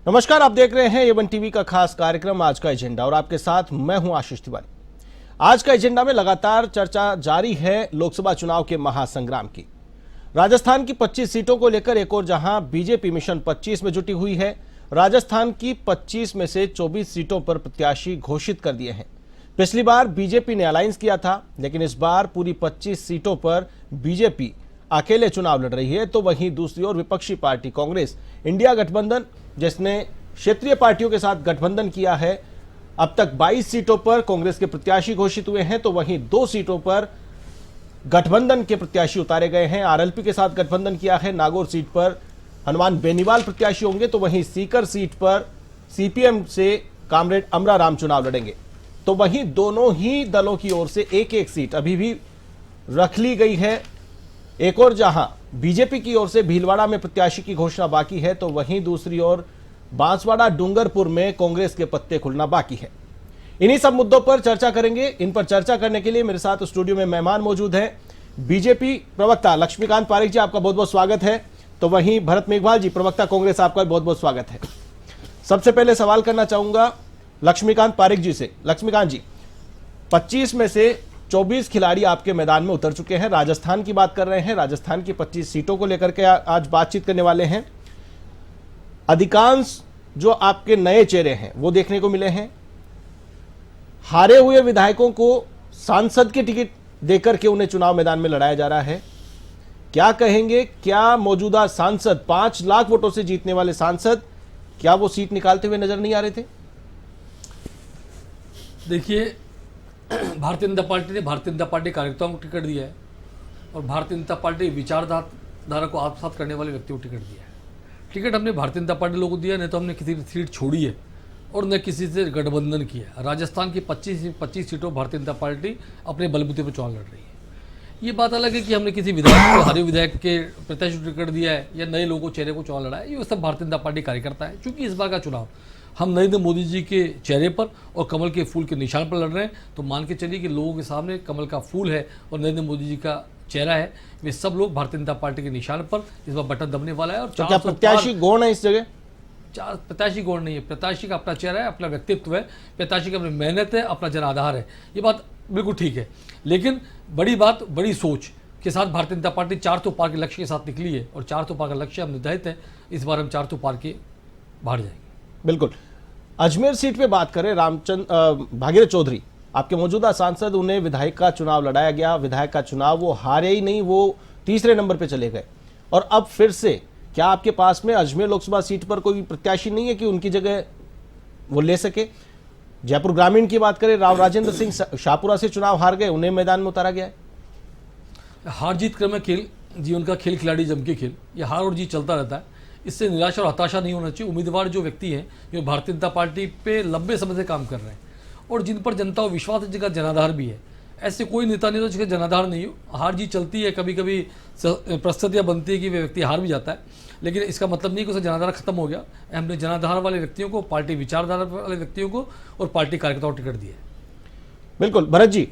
नमस्कार, आप देख रहे हैं एवन टीवी का खास कार्यक्रम आज का एजेंडा और आपके साथ मैं हूं आशीष तिवारी। आज का एजेंडा में लगातार चर्चा जारी है लोकसभा चुनाव के महासंग्राम की। राजस्थान की 25 सीटों को लेकर एक और जहां बीजेपी मिशन 25 में जुटी हुई है, राजस्थान की 25 में से 24 सीटों पर प्रत्याशी घोषित कर दिए हैं। पिछली बार बीजेपी ने अलायंस किया था, लेकिन इस बार पूरी 25 सीटों पर बीजेपी अकेले चुनाव लड़ रही है। तो वहीं दूसरी ओर विपक्षी पार्टी कांग्रेस इंडिया गठबंधन, जिसने क्षेत्रीय पार्टियों के साथ गठबंधन किया है, अब तक 22 सीटों पर कांग्रेस के प्रत्याशी घोषित हुए हैं। तो वहीं 2 सीटों पर गठबंधन के प्रत्याशी उतारे गए हैं। आरएलपी के साथ गठबंधन किया है। नागौर सीट पर हनुमान बेनीवाल प्रत्याशी होंगे, तो वहीं सीकर सीट पर सीपीएम से कामरेड अमरा राम चुनाव लड़ेंगे। तो वहीं दोनों ही दलों की ओर से एक एक सीट अभी भी रख ली गई है। एक और जहां बीजेपी की ओर से भीलवाड़ा में प्रत्याशी की घोषणा बाकी है, तो वहीं दूसरी ओर बांसवाड़ा डूंगरपुर में कांग्रेस के पत्ते खुलना बाकी है। इन्हीं सब मुद्दों पर चर्चा करेंगे। इन पर चर्चा करने के लिए मेरे साथ स्टूडियो में मेहमान मौजूद हैं। बीजेपी प्रवक्ता लक्ष्मीकांत पारिक जी, आपका बहुत बहुत स्वागत है। तो वहीं भरत मेघवाल जी, प्रवक्ता कांग्रेस, आपका बहुत बहुत स्वागत है। सबसे पहले सवाल करना चाहूंगा लक्ष्मीकांत पारिक जी से। लक्ष्मीकांत जी, 25 में से 24 खिलाड़ी आपके मैदान में उतर चुके हैं। राजस्थान की बात कर रहे हैं। राजस्थान की 25 सीटों को लेकर के आज बातचीत करने वाले हैं। अधिकांश जो आपके नए चेहरे हैं वो देखने को मिले हैं। हारे हुए विधायकों को सांसद की टिकट देकर के उन्हें चुनाव मैदान में लड़ाया जा रहा है। क्या कहेंगे, क्या मौजूदा सांसद 5 लाख वोटों से जीतने वाले सांसद, क्या वो सीट निकालते हुए नजर नहीं आ रहे थे? देखिए, भारतीय जनता पार्टी ने भारतीय जनता पार्टी कार्यकर्ताओं को टिकट दिया है और भारतीय जनता पार्टी विचारधारा को आत्मसात करने वाले व्यक्तियों को टिकट दिया है। टिकट हमने भारतीय जनता पार्टी लोगों को दिया, नहीं तो हमने किसी सीट छोड़ी है और न किसी से गठबंधन किया है। राजस्थान की 25 सीटों भारतीय जनता पार्टी अपने बलबूते पर चुनाव लड़ रही है। ये बात अलग है कि हमने किसी विधायक को, हारे विधायक के प्रत्याशी को टिकट दिया है या नए लोगों चेहरे को चुनाव लड़ा है, ये सब भारतीय जनता पार्टी कार्यकर्ता है। क्योंकि इस बार का चुनाव हम नरेंद्र मोदी जी के चेहरे पर और कमल के फूल के निशान पर लड़ रहे हैं, तो मान के चलिए कि लोगों के सामने कमल का फूल है और नरेंद्र मोदी जी का चेहरा है। वे सब लोग भारतीय जनता पार्टी के निशान पर इस बार बटन दबने वाला है। और तो क्या प्रत्याशी गौण है इस जगह? प्रत्याशी गौण नहीं है। प्रत्याशी का अपना चेहरा है, अपना व्यक्तित्व है, प्रत्याशी की अपनी मेहनत है, अपना जनाधार है। ये बात बिल्कुल ठीक है, लेकिन बड़ी बात, बड़ी सोच के साथ भारतीय जनता पार्टी 4 तो पार के लक्ष्य के साथ निकली है और 4 तो पार का लक्ष्य हम निर्धारित है। इस बार हम 4 तो पार के बाहर जाएंगे। बिल्कुल। अजमेर सीट पे बात करें, भागीरथ चौधरी आपके मौजूदा सांसद, उन्हें विधायक का चुनाव लड़ाया गया। विधायक का चुनाव वो हारे ही नहीं, वो तीसरे नंबर पे चले गए। और अब फिर से क्या आपके पास में अजमेर लोकसभा सीट पर कोई प्रत्याशी नहीं है कि उनकी जगह वो ले सके? जयपुर ग्रामीण की बात करें, राव राजेंद्र सिंह शाहपुरा से चुनाव हार गए, उन्हें मैदान में उतारा गया है। हार जीत क्रम में खेल, जीवन का खेल, खिलाड़ी जम के खेल, ये हार और जीत चलता रहता है। इससे निराशा और हताशा नहीं होना चाहिए। उम्मीदवार जो व्यक्ति हैं, जो भारतीय जनता पार्टी पे लंबे समय से काम कर रहे हैं और जिन पर जनता को विश्वास है, जिनका जनाधार भी है, ऐसे कोई नेता नहीं तो जिसका जनाधार नहीं हो। हार जीत चलती है, कभी कभी परिस्थितियाँ बनती है कि वे व्यक्ति हार भी जाता है, लेकिन इसका मतलब नहीं कि उसका जनाधार खत्म हो गया। हमने जनाधार वाले व्यक्तियों को, पार्टी विचारधारा वाले व्यक्तियों को और पार्टी कार्यकर्ताओं को टिकट दिए। बिल्कुल। भरत जी,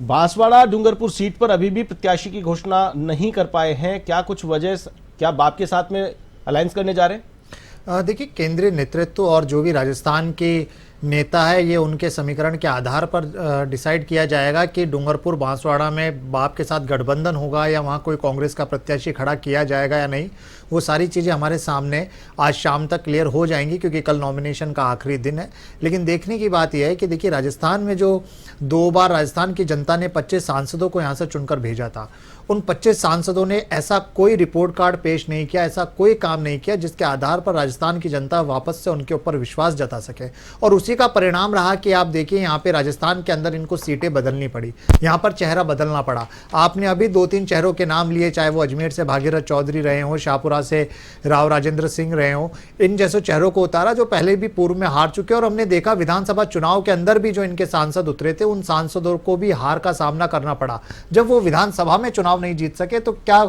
बांसवाड़ा डूंगरपुर सीट पर अभी भी प्रत्याशी की घोषणा नहीं कर पाए हैं, क्या कुछ वजह? क्या बाप के साथ में अलायंस करने जा रहे हैं? देखिए, केंद्रीय नेतृत्व और जो भी राजस्थान के नेता है, ये उनके समीकरण के आधार पर डिसाइड किया जाएगा कि डूंगरपुर बांसवाड़ा में बाप के साथ गठबंधन होगा या वहाँ कोई कांग्रेस का प्रत्याशी खड़ा किया जाएगा या नहीं। वो सारी चीज़ें हमारे सामने आज शाम तक क्लियर हो जाएंगी, क्योंकि कल नॉमिनेशन का आखिरी दिन है। लेकिन देखने की बात यह है कि देखिए, राजस्थान में जो 2 बार राजस्थान की जनता ने 25 सांसदों को यहाँ से चुनकर भेजा था, उन 25 सांसदों ने ऐसा कोई रिपोर्ट कार्ड पेश नहीं किया, ऐसा कोई काम नहीं किया जिसके आधार पर राजस्थान की जनता वापस से उनके ऊपर विश्वास जता सके। और उसी का परिणाम रहा कि आप देखिए, यहाँ पे राजस्थान के अंदर इनको सीटें बदलनी पड़ी, यहाँ पर चेहरा बदलना पड़ा। आपने अभी 2-3 चेहरों के नाम लिए, चाहे वो अजमेर से भागीरथ चौधरी रहे हों, शाहपुरा से राव राजेंद्र सिंह रहे हों, इन जैसे चेहरों को उतारा जो पहले भी पूर्व में हार चुके। और हमने देखा विधानसभा चुनाव के अंदर भी जो इनके सांसद उतरे थे, उन सांसदों को भी हार का सामना करना पड़ा। जब वो विधानसभा में चुनाव नहीं जीत सके तो क्या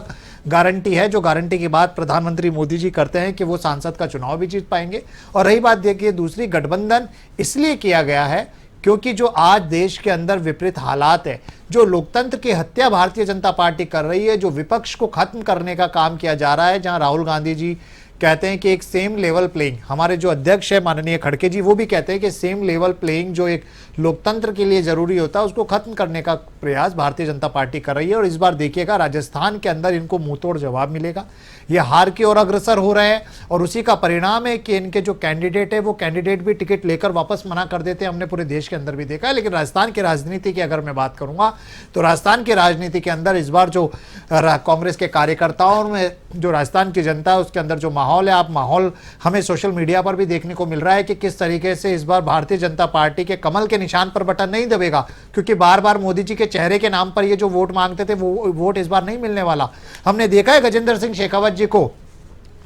गारंटी है, जो गारंटी की बात प्रधानमंत्री मोदी जी करते हैं, कि वो सांसद का चुनाव भी जीत पाएंगे? और रही बात देखिए, दूसरी, गठबंधन इसलिए किया गया है क्योंकि जो आज देश के अंदर विपरीत हालात है, जो लोकतंत्र की हत्या भारतीय जनता पार्टी कर रही है, जो विपक्ष को खत्म करने का काम किया जा रहा है, जहां राहुल गांधी जी कहते हैं कि एक सेम लेवल प्लेइंग, हमारे जो अध्यक्ष है माननीय खड़गे जी वो भी कहते हैं कि सेम लेवल प्लेइंग जो एक लोकतंत्र के लिए जरूरी होता है उसको खत्म करने का प्रयास भारतीय जनता पार्टी कर रही है। और इस बार देखिएगा राजस्थान के अंदर इनको मुंहतोड़ जवाब मिलेगा। ये हार की ओर अग्रसर हो रहे हैं और उसी का परिणाम है कि इनके जो कैंडिडेट है वो कैंडिडेट भी टिकट लेकर वापस मना कर देते हैं। हमने पूरे देश के अंदर भी देखा है। लेकिन राजस्थान की राजनीति की अगर मैं बात करूंगा तो राजस्थान की राजनीति के अंदर इस बार जो कांग्रेस के कार्यकर्ताओं में जो राजस्थान की जनता है उसके अंदर जो माहौल है, आप माहौल हमें सोशल मीडिया पर भी देखने को मिल रहा है कि किस तरीके से इस बार भारतीय जनता पार्टी के कमल के निशान पर बटन नहीं दबेगा, क्योंकि बार बार मोदी जी के चेहरे के नाम पर ये जो वोट मांगते थे वो वोट इस बार नहीं मिलने वाला। हमने देखा है गजेंद्र सिंह शेखावत जी को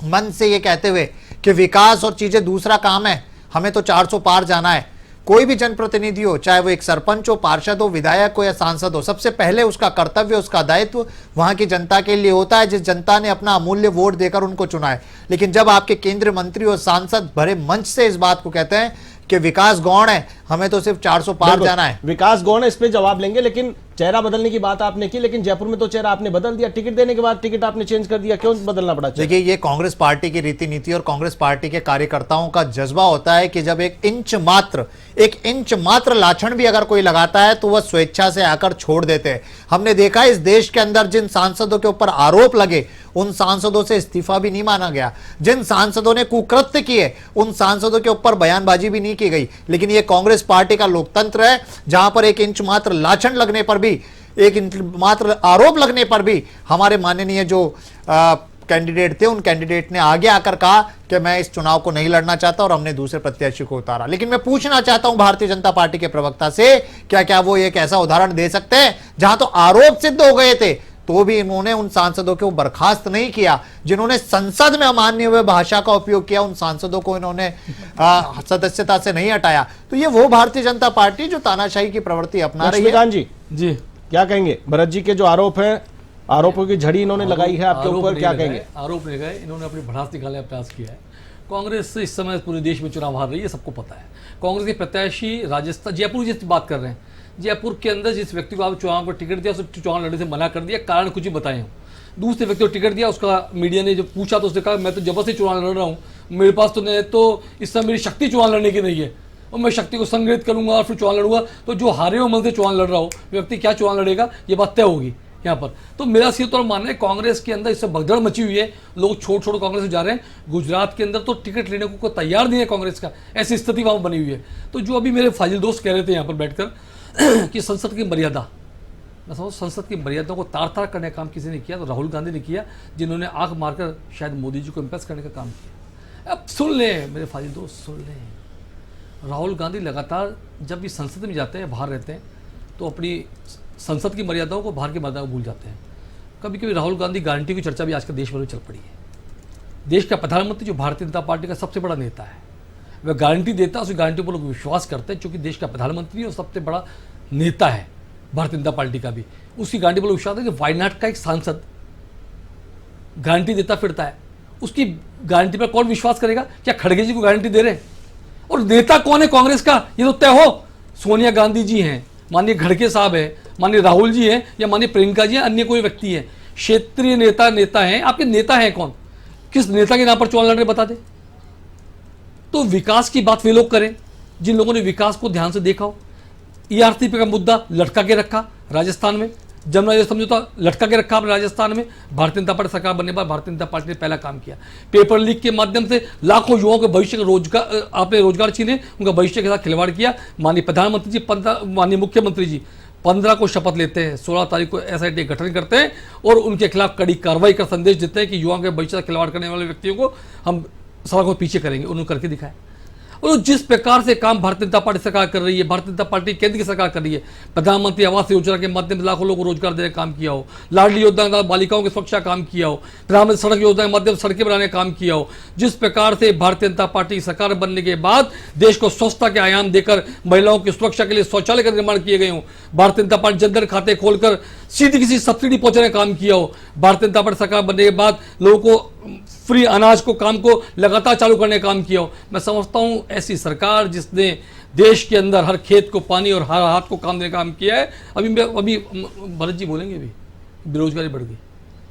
मन से ये कहते हुए कि विकास और चीजें दूसरा काम है, हमें तो 400 पार जाना है। कोई भी जनप्रतिनिधि हो, चाहे वो एक सरपंच हो, पार्षद हो, विधायक हो या सांसद हो, सबसे पहले उसका कर्तव्य, उसका दायित्व वहां की जनता के लिए होता है जिस जनता ने अपना अमूल्य वोट देकर उनको चुना है। लेकिन जब आपके केंद्रीय मंत्री और सांसद भरे मंच से इस बात को कहते हैं कि विकास गौण है, हमें तो सिर्फ 400 पार जाना है, विकास गौण है, इस पे जवाब लेंगे। लेकिन चेहरा बदलने की बात आपने की, लेकिन जयपुर में तो चेहरा आपने बदल दिया, टिकट देने के बाद टिकट आपने चेंज कर दिया, क्यों बदलना पड़ा? देखिए, ये कांग्रेस पार्टी की रीति नीति और कांग्रेस पार्टी के कार्यकर्ताओं का जज्बा होता है कि जब एक इंच मात्र लाछन भी अगर कोई लगाता है तो वह स्वेच्छा से आकर छोड़ देते हैं। हमने देखा इस देश के अंदर जिन सांसदों के ऊपर आरोप लगे उन सांसदों से इस्तीफा भी नहीं माना गया, जिन सांसदों ने कुकृत्य किए उन सांसदों के ऊपर बयानबाजी भी नहीं की गई। लेकिन ये कांग्रेस पार्टी का लोकतंत्र है जहां पर एक इंच मात्र लाछन लगने पर भी, एक इंच मात्र आरोप लगने पर भी हमारे माननीय जो कैंडिडेट थे उन कैंडिडेट ने आगे आकर कहा कि मैं इस चुनाव को नहीं लड़ना चाहता और हमने दूसरे प्रत्याशी को उतारा। लेकिन मैं पूछना चाहता हूं भारतीय जनता पार्टी के प्रवक्ता से, क्या वो एक ऐसा उदाहरण दे सकते हैं जहां तो आरोप सिद्ध हो गए थे तो भी इन्होंने उन सांसदों को बर्खास्त नहीं किया, जिन्होंने संसद में अमान्य हुए भाषा का उपयोग किया उन सांसदों को इन्होंने सदस्यता से नहीं हटाया? तो ये वो भारतीय जनता पार्टी जो तानाशाही की प्रवृत्ति अपना रही है। जी क्या कहेंगे? भरत जी के जो आरोप हैं, आरोपों की झड़ी इन्होंने लगाई है आपके ऊपर, क्या कहेंगे? आरोप नहीं लगाए, इन्होंने अपनी भड़ास निकालने का प्रयास किया है। कांग्रेस इस समय पूरे देश में चुनाव हार रही है, सबको पता है। कांग्रेस के प्रत्याशी राजस्थान, जयपुर जिस बात कर रहे हैं, जयपुर के अंदर जिस व्यक्ति को आप चुनाव को टिकट दिया उसे चुनाव लड़ने से मना कर दिया, कारण कुछ ही बताए हूँ। दूसरे व्यक्ति को टिकट दिया, उसका मीडिया ने जब पूछा तो उसने कहा मैं तो जबरदस्ती चुनाव लड़ रहा हूँ, मेरे पास तो नहीं, तो इस समय मेरी शक्ति चुनाव लड़ने की नहीं है और मैं शक्ति को संग्रहित करूंगा और फिर चुनाव लड़ूंगा। तो जो हारे हो मन से चुनाव लड़ रहा हो व्यक्ति क्या चुनाव लड़ेगा, ये बात तय होगी यहाँ पर। तो मेरा सीधे तौर मानना है कांग्रेस के अंदर इससे भगदड़ मची हुई है, लोग छोड़ कांग्रेस में जा रहे हैं। गुजरात के अंदर तो टिकट लेने को तैयार नहीं है कांग्रेस का, ऐसी स्थिति वहां बनी हुई है। तो जो अभी मेरे फाजिल दोस्त कह रहे थे यहाँ पर बैठकर कि संसद की मर्यादा, मैं समझ संसद की मर्यादा को तार तार करने का काम किसी ने किया तो राहुल गांधी ने किया, जिन्होंने आंख मारकर शायद मोदी जी को इम्प्रेस करने का काम किया। अब सुन लें मेरे फाजिल दोस्त, सुन लें, राहुल गांधी लगातार जब भी संसद में जाते हैं, बाहर रहते हैं, तो अपनी संसद की मर्यादाओं को, बाहर की मर्यादाओं को भूल जाते हैं। कभी कभी राहुल गांधी गारंटी की चर्चा भी आजकल देश भर में चल पड़ी है। देश का प्रधानमंत्री जो भारतीय जनता पार्टी का सबसे बड़ा नेता है, वह गारंटी देता है, उस गारंटी पर लोग विश्वास करते हैं, क्योंकि देश का प्रधानमंत्री और सबसे बड़ा नेता है भारतीय जनता पार्टी का भी, उसकी गारंटी पर विश्वास है कि वायनाड का एक सांसद गारंटी देता फिरता है, उसकी गारंटी पर कौन विश्वास करेगा? क्या खड़गे जी को गारंटी दे रहे हैं? और नेता कौन है कांग्रेस का, ये तो तय हो। सोनिया गांधी जी हैं, माननीय खड़गे साहब है, माननीय राहुल जी हैं, या माननीय प्रियंका जी हैं, अन्य कोई व्यक्ति है। क्षेत्रीय नेता हैं, आपके नेता हैं कौन? किस नेता के नाम पर चुनाव लड़ रहे बता दे। तो विकास की बात वे लोग करें जिन लोगों ने विकास को ध्यान से देखा हो। ईआरसीपी का मुद्दा लटका के रखा राजस्थान में, जमुना समझौता लटका के रखा आपने राजस्थान में। भारतीय जनता पार्टी सरकार बनने पर भारतीय जनता पार्टी ने पहला काम किया, पेपर लीक के माध्यम से लाखों युवाओं के भविष्य का रोजगार, आपने रोजगार छीने, उनका भविष्य के साथ खिलवाड़ किया। माननीय प्रधानमंत्री जी, माननीय मुख्यमंत्री जी 15 को शपथ लेते हैं, 16 तारीख को SIT गठन करते हैं और उनके खिलाफ कड़ी कार्रवाई का संदेश देते हैं कि युवाओं के भविष्य का खिलवाड़ करने वाले व्यक्तियों को हम सड़कों पीछे करेंगे। उन्होंने करके दिखाया। और जिस प्रकार से काम भारतीय जनता पार्टी सरकार कर रही है, भारतीय जनता पार्टी केंद्र की सरकार कर रही है, प्रधानमंत्री आवास योजना के माध्यम से लाखों लोगों को रोजगार देने का काम किया हो, लाडली योजना का बालिकाओं की सुरक्षा का काम किया हो, प्रधानमंत्री सड़क योजना के माध्यम से सड़कें बनाने का काम किया हो, जिस प्रकार से भारतीय जनता पार्टी की सरकार बनने के बाद देश को स्वच्छता के आयाम देकर महिलाओं की सुरक्षा के लिए शौचालय का निर्माण किए गए हो, भारतीय जनता पार्टी जनधन खाते खोलकर सीधी किसी सब्सिडी पहुंचाने का काम किया हो, भारतीय जनता पार्टी सरकार बनने के बाद लोगों को फ्री अनाज को काम को लगातार चालू करने का काम किया हो। मैं समझता हूं ऐसी सरकार जिसने देश के अंदर हर खेत को पानी और हर हाथ को काम देने का काम किया है। अभी भरत जी बोलेंगे, अभी बेरोजगारी बढ़ गई,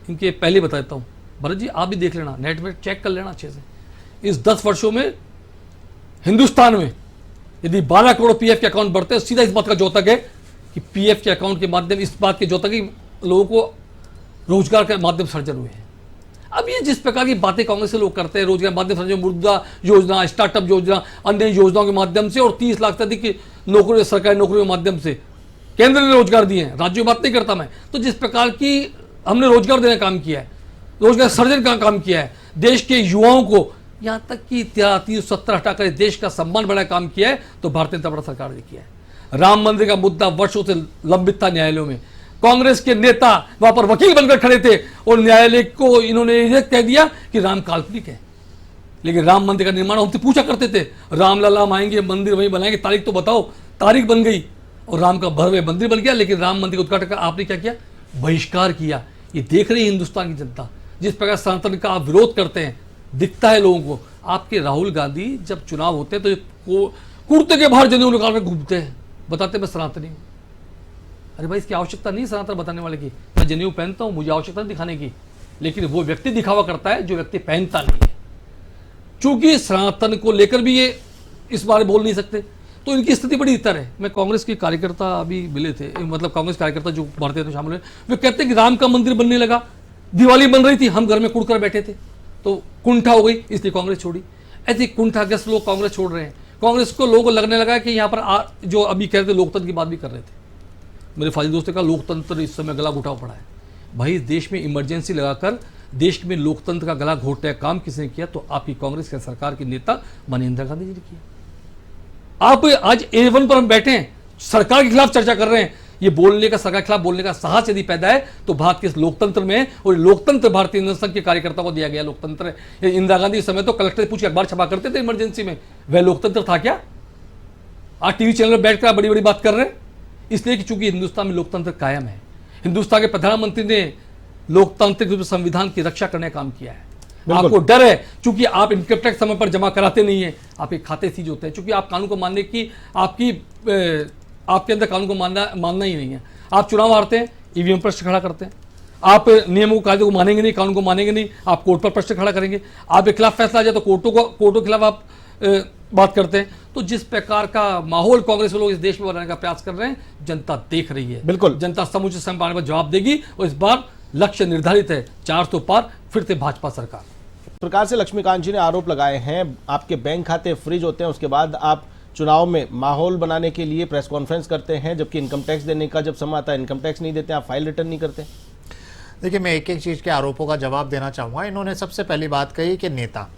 इनके पहले बता देता हूँ। भरत जी आप भी देख लेना, नेट में चेक कर लेना अच्छे से। इस 10 वर्षों में हिंदुस्तान में यदि 12 करोड़ पीएफ के अकाउंट बढ़ते हैं, सीधा इस बात का द्योतक है कि पीएफ के अकाउंट के माध्यम, इस बात के द्योतक कि लोगों को रोजगार के माध्यम सर्जन हुए हैं। अब ये जिस प्रकार की बातें कांग्रेस से लोग करते हैं, रोजगार माध्यम सर्जन, मुद्रा योजना, स्टार्टअप योजना, अन्य योजनाओं के माध्यम से, और 30 लाख से अधिक की नौकरी, सरकारी नौकरियों के माध्यम से केंद्र ने रोजगार दिए हैं, राज्यों की बात नहीं करता मैं। तो जिस प्रकार की हमने रोजगार देने का काम किया है, रोजगार सर्जन का काम किया है, देश के युवाओं को यहाँ तक कि 370 हटाकर देश का सम्मान बढ़ाने का काम किया है, तो भारतीय जनता पार्टी सरकार ने किया है। राम मंदिर का मुद्दा वर्षों से लंबित था न्यायालयों में, कांग्रेस के नेता वहां पर वकील बनकर खड़े थे और न्यायालय को इन्होंने यह कह दिया कि राम काल्पनिक है। लेकिन राम मंदिर का निर्माण हमसे पूछा करते थे, रामलला हम आएंगे, मंदिर वहीं बनाएंगे, तारीख तो बताओ। तारीख बन गई और राम का भव्य मंदिर बन गया, लेकिन राम मंदिर का उद्घाटन का आपने क्या किया? बहिष्कार किया। ये देख रही है हिंदुस्तान की जनता, जिस प्रकार सनातन का आप विरोध करते हैं, दिखता है लोगों को। आपके राहुल गांधी जब चुनाव होते हैं तो कुर्ते के बाहर जनेऊ निकाल कर घूमते हैं, बताते मैं सनातनी हूं। अरे भाई इसकी आवश्यकता नहीं सनातन बताने वाले की, मैं जनेऊ पहनता हूं, मुझे आवश्यकता नहीं दिखाने की, लेकिन वो व्यक्ति दिखावा करता है जो व्यक्ति पहनता नहीं है। चूंकि सनातन को लेकर भी ये इस बारे बोल नहीं सकते, तो इनकी स्थिति बड़ी इतर है। मैं कांग्रेस के कार्यकर्ता अभी मिले थे, मतलब कांग्रेस कार्यकर्ता जो भारतीय में शामिल हुए, वे कहते हैं कि राम का मंदिर बनने लगा, दिवाली बन रही थी, हम घर में कुड़कर बैठे थे, तो कुंठा हो गई, इसलिए कांग्रेस छोड़ी। ऐसे कुंठाग्रस्त लोग कांग्रेस छोड़ रहे हैं। कांग्रेस को लोगों को लगने लगा कि यहाँ पर जो अभी कह रहे थे लोकतंत्र की बात भी कर रहे थे, मेरे फाजिल दोस्त ने कहा लोकतंत्र इस समय गला घुटा पड़ा है। भाई इस देश में इमरजेंसी लगाकर देश में लोकतंत्र का गला घोटने का काम किसने किया? तो आपकी कांग्रेस के सरकार के नेता माननीय इंदिरा गांधी जी ने किया। आप आज A1 पर हम बैठे हैं, सरकार के खिलाफ चर्चा कर रहे हैं। ये बोलने का, सरकार के खिलाफ बोलने का साहस यदि पैदा है तो भारत के लोकतंत्र में, और लोकतंत्र भारतीय जनता संघ के कार्यकर्ताओं को दिया गया लोकतंत्र है। इंदिरा गांधी इस समय तो कलेक्टर पूछ के अखबार छपा करते थे इमरजेंसी में, वह लोकतंत्र था क्या? आज टीवी चैनल में बैठकर बड़ी बड़ी बात कर रहे हैं, इसलिए कि चूंकि हिंदुस्तान में लोकतंत्र कायम है। हिंदुस्तान के प्रधानमंत्री ने लोकतांत्रिक रूप से संविधान की रक्षा करने का काम किया है। आपको डर है चूंकि आप इनकम टैक्स समय पर जमा कराते नहीं है, आपके खाते सीज होते हैं, चूंकि आप कानून को मानने की आपके अंदर कानून को मानना ही नहीं है। आप चुनाव हारते हैं, ईवीएम प्रश्न खड़ा करते हैं, आप नियमों कायदे को मानेंगे नहीं, कानून को मानेंगे नहीं, आप कोर्ट पर प्रश्न खड़ा करेंगे, आपके खिलाफ फैसला आ जाए तो कोर्टों के खिलाफ आप बात करते हैं। तो जिस प्रकार का माहौल कांग्रेस के लोग इस देश में बनाने का प्रयास कर रहे हैं, जनता देख रही है। बिल्कुल, जनता समुचित समय पाने पर जवाब देगी, और इस बार लक्ष्य निर्धारित है 400 पार, फिर से भाजपा सरकार। इस प्रकार से लक्ष्मीकांत जी ने आरोप लगाए हैं, आपके बैंक खाते फ्रीज होते हैं, उसके बाद आप चुनाव में माहौल बनाने के लिए प्रेस कॉन्फ्रेंस करते हैं, जबकि इनकम टैक्स देने का जब समय आता है इनकम टैक्स नहीं देते, आप फाइल रिटर्न नहीं करते। देखिए, मैं एक एक चीज़ के आरोपों का जवाब देना चाहूँगा। इन्होंने सबसे पहली बात कही कि नेता,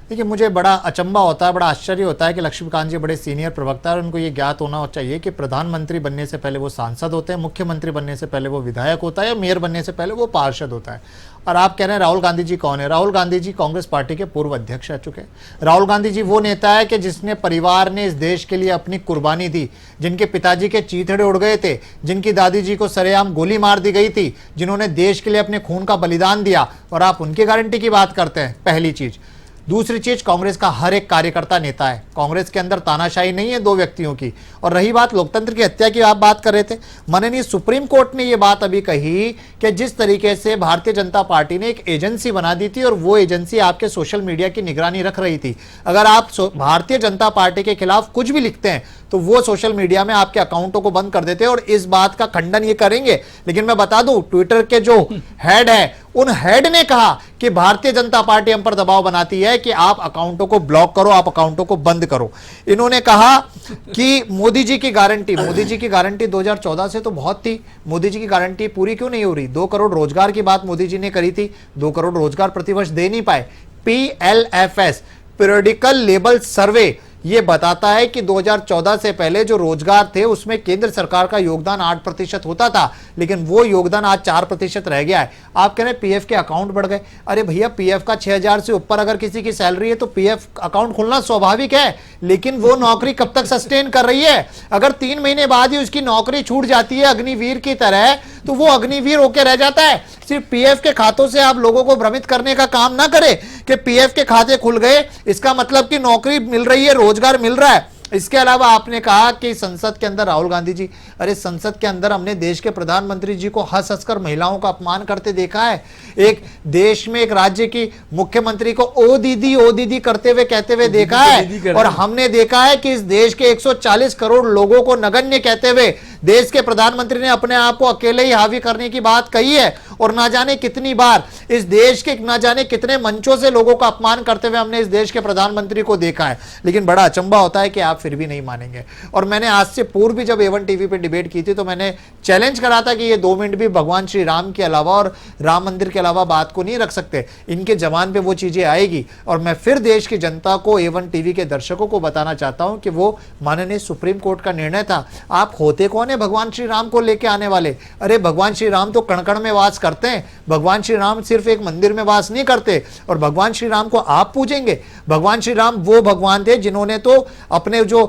देखिए मुझे बड़ा अचंभा होता है, बड़ा आश्चर्य होता है कि लक्ष्मीकांत जी बड़े सीनियर प्रवक्ता है, उनको ये ज्ञात होना चाहिए कि प्रधानमंत्री बनने से पहले वो सांसद होते हैं, मुख्यमंत्री बनने से पहले वो विधायक होता है, या मेयर बनने से पहले वो पार्षद होता है। और आप कह रहे हैं राहुल गांधी जी कौन है? राहुल गांधी जी कांग्रेस पार्टी के पूर्व अध्यक्ष रह चुके हैं। राहुल गांधी जी वो नेता है कि जिसने परिवार ने इस देश के लिए अपनी कुर्बानी दी, जिनके पिताजी के चीथड़े उड़ गए थे, जिनकी दादी जी को सरेआम गोली मार दी गई थी, जिन्होंने देश के लिए अपने खून का बलिदान दिया, और आप उनकी गारंटी की बात करते हैं। पहली चीज। दूसरी चीज, कांग्रेस का हर एक कार्यकर्ता नेता है। कांग्रेस के अंदर तानाशाही नहीं है दो व्यक्तियों की। और रही बात लोकतंत्र की हत्या की, आप बात कर रहे थे, माननीय सुप्रीम कोर्ट ने यह बात अभी कही कि जिस तरीके से भारतीय जनता पार्टी ने एक एजेंसी बना दी थी और वो एजेंसी आपके सोशल मीडिया की निगरानी रख रही थी, अगर आप भारतीय जनता पार्टी के खिलाफ कुछ भी लिखते हैं तो वो सोशल मीडिया में आपके अकाउंटों को बंद कर देते हैं, और इस बात का खंडन ये करेंगे। लेकिन मैं बता दूं, ट्विटर के जो हेड है, उन हेड ने कहा कि भारतीय जनता पार्टी हम पर दबाव बनाती है कि आप अकाउंटों को ब्लॉक करो, आप अकाउंटों को बंद करो। इन्होंने कहा कि मोदी जी की गारंटी 2014 से तो बहुत थी, मोदी जी की गारंटी पूरी क्यों नहीं हो रही? 2 करोड़ रोजगार की बात मोदी जी ने करी थी, 2 करोड़ रोजगार प्रतिवर्ष दे नहीं पाए। PLFS, पीरियडिकल लेबर सर्वे, ये बताता है कि 2014 से पहले जो रोजगार थे उसमें केंद्र सरकार का योगदान 8% होता था, लेकिन वो योगदान आज 4% रह गया है। आप कह रहे हैं पीएफ के अकाउंट बढ़ गए। अरे भैया, पीएफ का 6000 से ऊपर अगर किसी की सैलरी है तो पीएफ अकाउंट खुलना स्वाभाविक है, लेकिन वो नौकरी कब तक सस्टेन कर रही है? अगर 3 महीने बाद ही उसकी नौकरी छूट जाती है अग्निवीर की तरह, तो वो अग्निवीर होकर रह जाता है। सिर्फ पीएफ के खातों से आप लोगों को भ्रमित करने का काम ना करें कि पीएफ के खाते खुल गए इसका मतलब कि नौकरी मिल रही है, रोजगार मिल रहा है। इसके अलावा आपने कहा कि संसद के अंदर राहुल गांधी जी, अरे संसद के अंदर हमने देश के प्रधानमंत्री जी को हंस हंसकर महिलाओं का अपमान करते देखा है। एक देश में एक राज्य की मुख्यमंत्री को ओ दीदी करते हुए कहते हुए देखा है। और हमने देखा है कि इस देश के 140 करोड़ लोगों को नगण्य कहते हुए देश के प्रधानमंत्री ने अपने आप को अकेले ही हावी करने की बात कही है। और ना जाने कितनी बार इस देश के ना जाने कितने मंचों से लोगों का अपमान करते हुए हमने इस देश के प्रधानमंत्री को देखा है। लेकिन बड़ा अचंभा होता है कि आप फिर भी नहीं मानेंगे। और मैंने आज से पूर्व भी जब A1 टीवी पे डिबेट की थी तो मैंने चैलेंज करा था कि ये 2 मिनट भी भगवान श्री राम के अलावा और राम मंदिर के अलावा बात को नहीं रख सकते। इनके जबान पे वो चीजें आएगी। और मैं फिर देश की जनता को, A1 टीवी के दर्शकों को बताना चाहता हूं कि वो माननीय सुप्रीम कोर्ट का निर्णय था। आप होते कौन है भगवान श्री राम को लेके आने वाले? अरे भगवान श्री राम तो कण कण में वास करते हैं। भगवान श्री राम सिर्फ एक मंदिर में वास नहीं करते। और भगवान श्री राम को आप पूजेंगे? भगवान श्री राम वो भगवान थे जिन्होंने तो अपने जो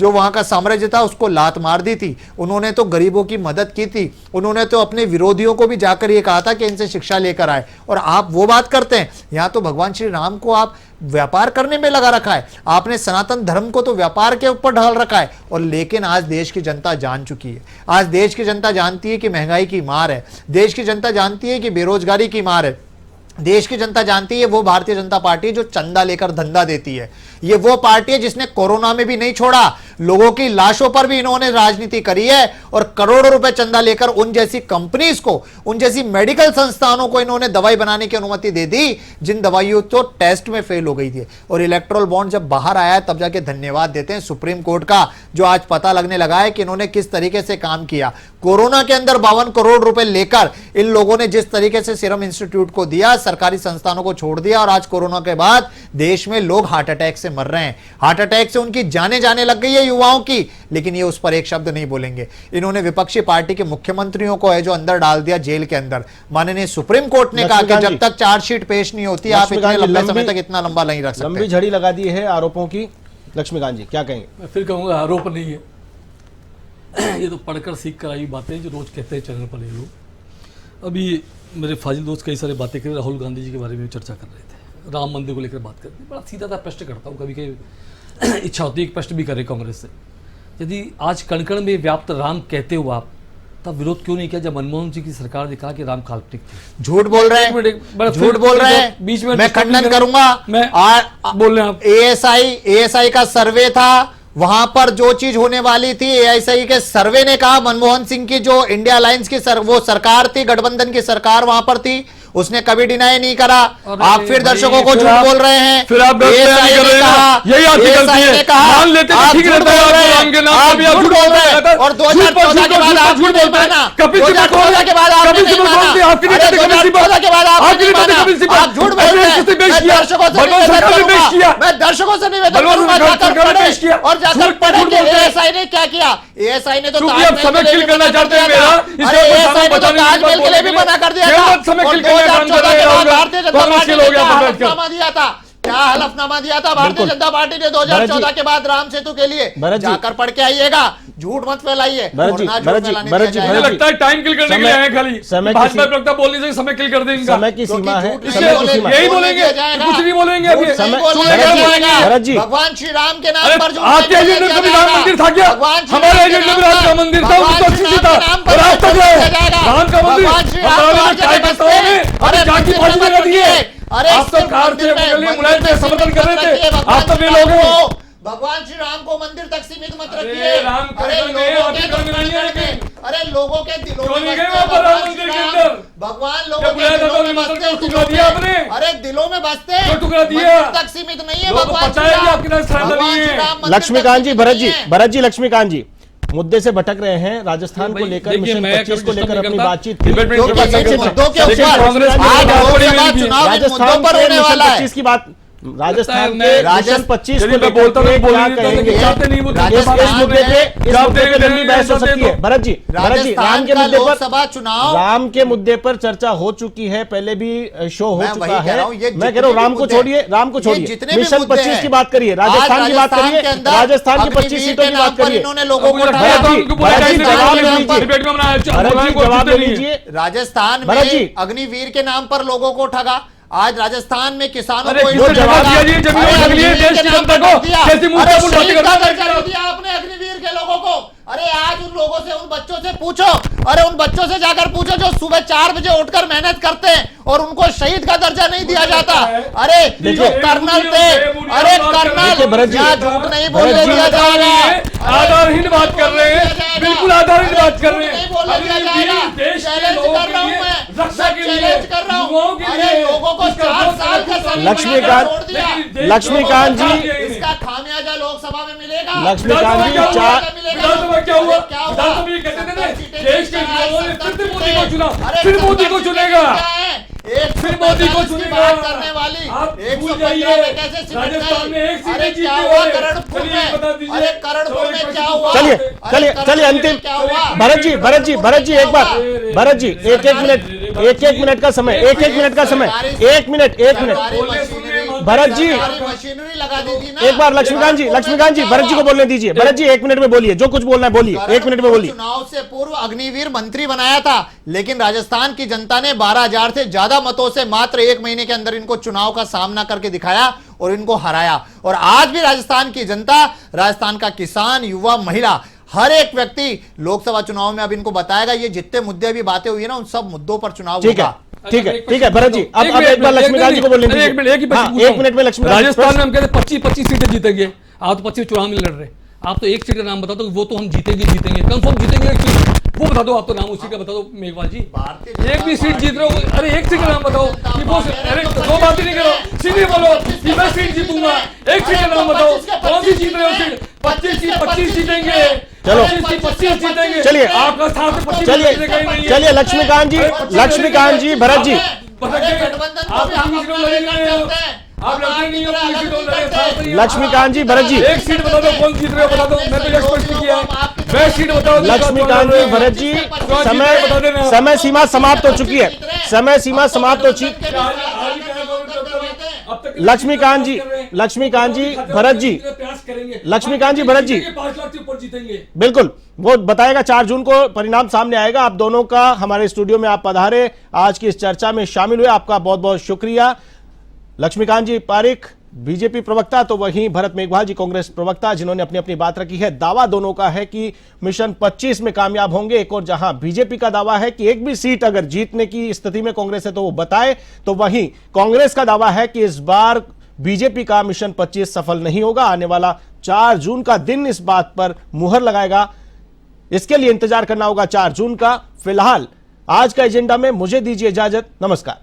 वहां का साम्राज्य था उसको लात मार दी थी। उन्होंने तो गरीबों की मदद की थी। उन्होंने तो अपने विरोधियों को भी जाकर ये कहा था कि इनसे शिक्षा लेकर आए। और आप वो बात करते हैं। यहां तो भगवान श्री राम को आप व्यापार करने में लगा रखा है। आपने सनातन धर्म को तो व्यापार के ऊपर ढाल रखा है। और लेकिन आज देश की जनता जान चुकी है। आज देश की जनता जानती है कि महंगाई की मार है। देश की जनता जानती है कि बेरोजगारी की मार है। देश की जनता जानती है वो भारतीय जनता पार्टी जो चंदा लेकर धंधा देती है। ये वो पार्टी है जिसने कोरोना में भी नहीं छोड़ा, लोगों की लाशों पर भी इन्होंने राजनीति करी है। और करोड़ों रुपए चंदा लेकर उन जैसी कंपनीज को, उन जैसी मेडिकल संस्थानों को इन्होंने दवाई बनाने की अनुमति दे दी जिन दवाइयों तो टेस्ट में फेल हो गई थी। और इलेक्ट्रोल बॉन्ड जब बाहर आया तब जाके धन्यवाद देते हैं सुप्रीम कोर्ट का, जो आज पता लगने लगा है कि इन्होंने किस तरीके से काम किया। कोरोना के अंदर 52 करोड़ रुपए लेकर इन लोगों ने जिस तरीके से सीरम इंस्टीट्यूट को दिया, सरकारी संस्थानों को छोड़ दिया। और आज कोरोना के बाद देश में लोग हार्ट अटैक से मर रहे हैं। हार्ट अटैक से उनकी जाने जाने लग गई है युवाओं की। लेकिन ये उस पर एक शब्द नहीं बोलेंगे। इन्होंने विपक्षी पार्टी के मुख्यमंत्रियों को है जो अंदर डाल दिया जेल के अंदर। माननीय सुप्रीम कोर्ट ने कहा कि जब तक चार्जशीट पेश नहीं होती आप इतने लंबे समय तक इतना लंबा नहीं रख सकते। लंबी झड़ी लगा दी है आरोपों की। लक्ष्मीकांत जी क्या कहेंगे? मैं फिर कहूँगा आरोप नहीं है, ये तो पढ़कर सीख कर आई बातें जो रोज कहते हैं चैनल पर ये लोग। अभी मेरे फाजिल दोस्त कई सारी बातें कर रहे, राहुल गांधी जी के बारे में चर्चा कर रहे थे, राम मंदिर को लेकर बात करते। बड़ा सीधा सा प्रश्न करता हूँ, कभी कभी इच्छा होती है कि प्रश्न भी करे कांग्रेस से। यदि आज कण कण में व्याप्त राम कहते हो आप, तब विरोध क्यों नहीं किया जब मनमोहन सिंह की सरकार ने कहा कि राम काल्पनिक थे? झूठ बोल रहे हैं, झूठ बोल रहे हैं। बीच में मैं खंडन करूंगा। मैं बोल रहे हैं आप। एएसआई का सर्वे था, वहां पर जो चीज होने वाली थी एएसआई के सर्वे ने कहा। मनमोहन सिंह की जो इंडिया अलायंस की वो सरकार थी, गठबंधन की सरकार वहां पर थी, उसने कभी डिनाई नहीं करा। आप फिर दर्शकों को झूठ बोल रहे हैं। फिर आप एएसआई ने कहा, यही आपकी गलती है। मान लेते हैं ठीक रहता है आपके नाम के नाम आप पे, आप झूठ बोल रहे हैं। और 2014 के बाद आप झूठ बोल माना। 2014 के बाद आपने नहीं माना। अरे 2014 के बाद आपने नहीं माना। आप झूठ बोल रहे हैं। मैं दर्शकों से निवेदन करूंगा जाकर पढ़े और जाकर पढ़े कि एएसआई ने क्या किया। एएसआई ने तो समय किल करना चाहते हैं मेरा, एएसआई ने तो ताजमहल के लिए भी मना कर दिया था। 2014 के बाद भारतीय जनता पार्टी ने क्या हलफनामा दिया था, क्या हलफनामा दिया था भारतीय जनता पार्टी ने 2014 के बाद राम सेतु के लिए? जाकर पढ़ के आइएगा, झूठ मत फैलाइए। मुझे लगता है टाइम किल करने के लिए आए खाली। भाजपा प्रवक्ता बोलने से समय किल कर देंगे। समय की सीमा है, यही बोलेंगे, कुछ नहीं बोलेंगे अभी। भगवान श्री राम के नाम पर आपके एजेंडे में कभी राम मंदिर था क्या? हमारे एजेंडे में राम का मंदिर था, उसको अच्छी था। और आज तक राम का मंदिर आप तो कार थे, मुलायम थे, समर्थन कर रहे थे। आप तो वे लोग हैं। भगवान श्री राम को मंदिर तक सीमित मत रखिए। अरे लोगों के दिलों में भगवान लोगों के दिलों में बसते हैं। अरे दिलों में बसते हैं, मंदिर तक सीमित नहीं है भगवान श्री राम। लक्ष्मीकांत जी, भरत जी, लक्ष्मीकांत जी मुद्दे से भटक रहे हैं। राजस्थान को लेकर, मिशन 25 को लेकर अपनी बातचीत थी। राजस्थान पर होने वाला है की बात। राजस्थान के मिशन 25 को बोलता हूं, इस मुद्दे पे लंबी बहस हो सकती है। भरत जी, राम के मुद्दे पर चुनाव, राम के मुद्दे पर चर्चा हो चुकी है, पहले भी शो हो चुका है। मैं कह रहा हूँ राम को छोड़िए, मिशन 25 की बात करिए, राजस्थान की बात करिए, राजस्थान की 25 सीटों की बात करिए। राजस्थान में अग्निवीर के नाम पर लोगों को ठगा। आज राजस्थान में किसानों अरे को किसने इनको जवाब जवाब दिया? जमीन अरे के लिए अग्निवीर देश के की नाम जनता पर को कर दिया। कैसी मुंह अरे से बुलाते शहीद करते का हैं? दर्जा दिया आपने अग्निवीर के लोगों को। अरे आज उन लोगों से, उन बच्चों से पूछो, अरे उन बच्चों से जाकर पूछो जो सुबह 4 बजे उठकर मेहनत करते हैं और उनको शहीद का दर्जा नहीं दिया जाता। अरे जो कर्नल थे, अरे कर्नल, यहाँ झूठ नहीं बोलने दिया जाएगा। आधारहीन बात कर रहे हैं, बिल्कुल आधारहीन बात कर रहे हैं। देश चैलेंज कर रहा हूं मैं, चैलेंज कर रहा हूं। अरे लोगों को 4 साल का समय लक्ष्मीकांत जी, इसका खामियाजा लोकसभा में मिलेगा। लक्ष्मीकांत जी, विधानसभा क्या हुआ? विधानसभा ये कहते थे ना, देश के युवाओं ने फिर मोदी को चुना, फिर मोदी को चुनेगा, फिर मोदी को चुनेगा। करने वाली आप 115 में कैसे राजस्थान में एक सीट अरे जीती क्या हुई हुआ है। करणपुर चलिए में? बता दीजिए। अरे करणपुर में क्या हुआ? चलिए अरे चलिए करणपुर चलिए में अंतिम क्या हुआ? भरत जी भरत जी एक मिनट का समय, एक मिनट का समय, एक मिनट भरत जी, मशीनरी लगा दी थी ना। एक बार लक्ष्मीकांत जी भरत जी को बोलने दीजिए। भरत जी 1 मिनट में बोलिए, जो कुछ बोलना है बोलिए, 1 मिनट में बोलिए। चुनाव से पूर्व अग्निवीर मंत्री बनाया था, लेकिन राजस्थान की जनता ने 12,000 से ज्यादा मतों से मात्र 1 महीने के अंदर इनको चुनाव का सामना करके दिखाया और इनको हराया। और आज भी राजस्थान की जनता, राजस्थान का किसान, युवा, महिला, हर एक व्यक्ति लोकसभा चुनाव में अब इनको बताएगा। ये जितने मुद्दे भी बातें हुई है ना, उन सब मुद्दों पर चुनाव होगा। ठीक है भरत जी, अब एक बार लक्ष्मीकांत जी को बोलने दीजिए। एक मिनट में लक्ष्मीकांत, राजस्थान में हम कहते 25 सीटें जीतेंगे। आप तो 25 चुनाव में लड़ रहे, आप तो एक सीट का नाम बता दो। वो तो हम जीतेंगे कंफर्म जीतेंगे एक सीट, वो बता दो। आप तो नाम उसी का बता दो मेघवाल जी। एक भी सीट जीत रहे हो, अरे एक सीट का नाम बताओ। अरे दो बात ही नहीं करो, सीधे बोलो कि मैं सीट जीतूंगा। एक सीट का नाम बताओ, कौन सी जीत रहे हो सीट? 25 जीतेंगे। चलो 25 जीतेंगे। चलिए आपका साथ में 25 चलिए लक्ष्मीकांत जी भरत जी, लक्ष्मीकांत जी भरत जी, एक सीट बता दो, कौन जीत रहे हो बता दो। मैं तो ये स्पष्ट किया है, मैं सीट बताओ। लक्ष्मीकांत जी भरत जी, समय सीमा समाप्त हो चुकी है, समय सीमा समाप्त हो चुकी। लक्ष्मीकांत जी भरत जी, लक्ष्मीकांत जी भरत जी, 5 लाख से ऊपर जीतेंगे। बिल्कुल वो बताएगा। 4 जून को परिणाम सामने आएगा। आप दोनों का हमारे स्टूडियो में आप पधारे, आज की इस चर्चा में शामिल हुए, आपका बहुत बहुत शुक्रिया। लक्ष्मीकांत जी पारिक बीजेपी प्रवक्ता, तो वहीं भरत मेघवाल जी कांग्रेस प्रवक्ता, जिन्होंने अपनी अपनी बात रखी है। दावा दोनों का है कि मिशन 25 में कामयाब होंगे। एक और जहां बीजेपी का दावा है कि एक भी सीट अगर जीतने की स्थिति में कांग्रेस है तो वो बताए, तो वहीं कांग्रेस का दावा है कि इस बार बीजेपी का मिशन 25 सफल नहीं होगा। आने वाला 4 जून का दिन इस बात पर मुहर लगाएगा। इसके लिए इंतजार करना होगा 4 जून का। फिलहाल आज का एजेंडा में मुझे दीजिए इजाजत। नमस्कार।